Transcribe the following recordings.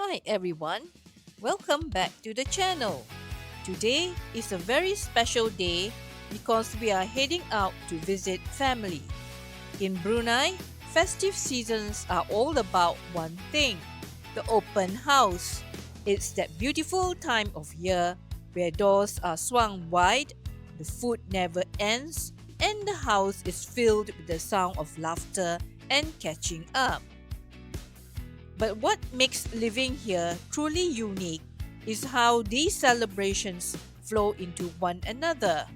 Hi everyone, welcome back to the channel. Today is a very special day because we are heading out to visit family. In Brunei, festive seasons are all about one thing, the open house. It's that beautiful time of year where doors are swung wide, the food never ends, and the house is filled with the sound of laughter and catching up. But what makes living here truly unique is how these celebrations flow into one another.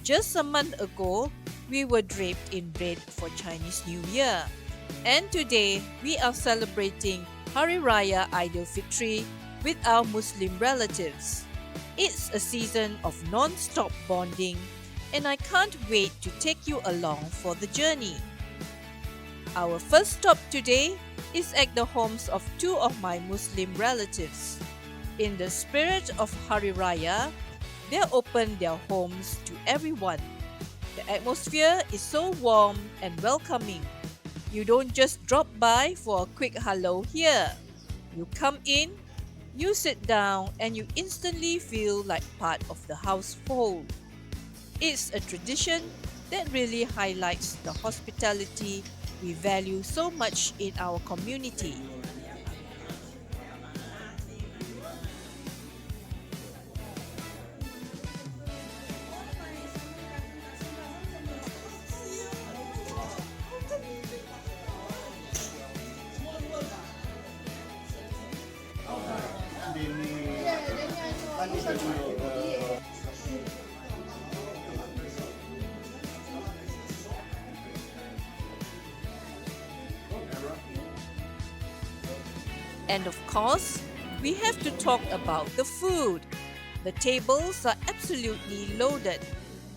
Just a month ago, we were draped in red for Chinese New Year. And today, we are celebrating Hari Raya Aidilfitri with our Muslim relatives. It's a season of non-stop bonding, and I can't wait to take you along for the journey. Our first stop today is at the homes of two of my Muslim relatives. In the spirit of Hari Raya, they open their homes to everyone. The atmosphere is so warm and welcoming. You don't just drop by for a quick hello here. You come in, you sit down, and you instantly feel like part of the household. It's a tradition that really highlights the hospitality we value so much in our community. And of course, we have to talk about the food. The tables are absolutely loaded,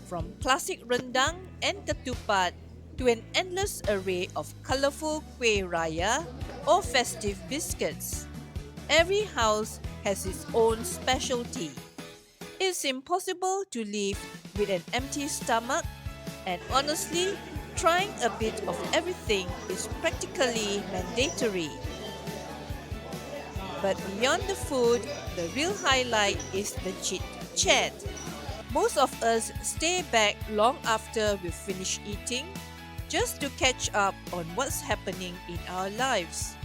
from classic rendang and ketupat to an endless array of colorful kueh raya or festive biscuits. Every house has its own specialty. It's impossible to live with an empty stomach, and honestly, trying a bit of everything is practically mandatory. But beyond the food, the real highlight is the chit-chat. Most of us stay back long after we finish eating just to catch up on what's happening in our lives.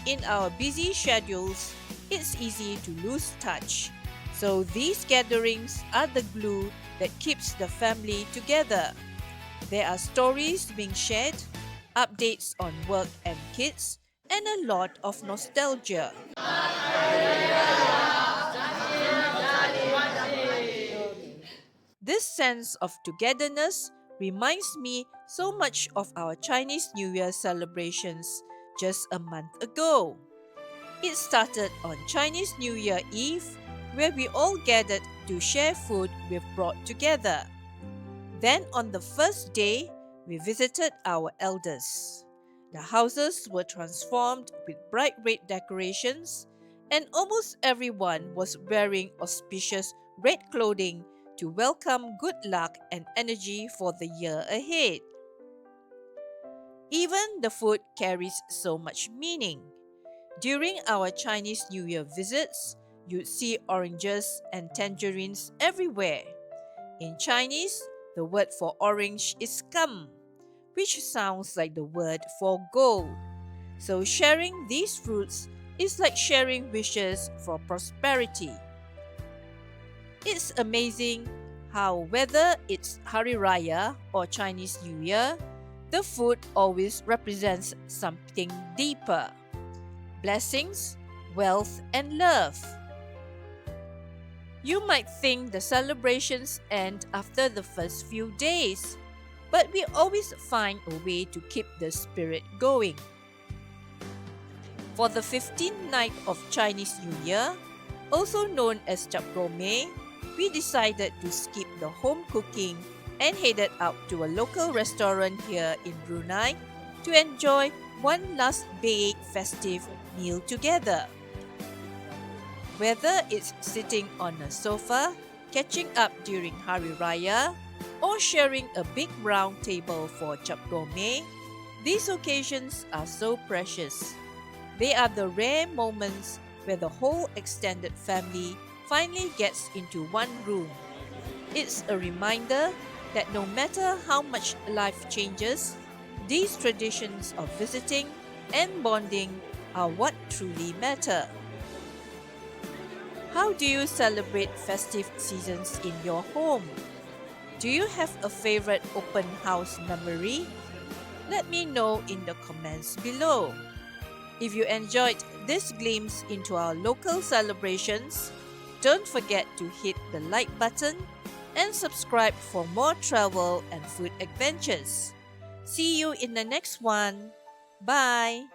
In our busy schedules, it's easy to lose touch. So these gatherings are the glue that keeps the family together. There are stories being shared, updates on work and kids, and a lot of nostalgia. This sense of togetherness reminds me so much of our Chinese New Year celebrations just a month ago. It started on Chinese New Year Eve, where we all gathered to share food we've brought together. Then on the first day, we visited our elders. The houses were transformed with bright red decorations, and almost everyone was wearing auspicious red clothing to welcome good luck and energy for the year ahead. Even the food carries so much meaning. During our Chinese New Year visits, you'd see oranges and tangerines everywhere. In Chinese, the word for orange is kam, which sounds like the word for gold. So sharing these fruits is like sharing wishes for prosperity. It's amazing how whether it's Hari Raya or Chinese New Year, the food always represents something deeper. Blessings, wealth, and love. You might think the celebrations end after the first few days, but we always find a way to keep the spirit going. For the 15th night of Chinese New Year, also known as Chap Goh Mei, we decided to skip the home cooking and headed out to a local restaurant here in Brunei to enjoy one last big festive meal together. Whether it's sitting on a sofa, catching up during Hari Raya, or sharing a big round table for Chap Goh Mei, these occasions are so precious. They are the rare moments where the whole extended family finally gets into one room. It's a reminder that no matter how much life changes, these traditions of visiting and bonding are what truly matter. How do you celebrate festive seasons in your home? Do you have a favorite open house memory? Let me know in the comments below. If you enjoyed this glimpse into our local celebrations, don't forget to hit the like button and subscribe for more travel and food adventures. See you in the next one. Bye.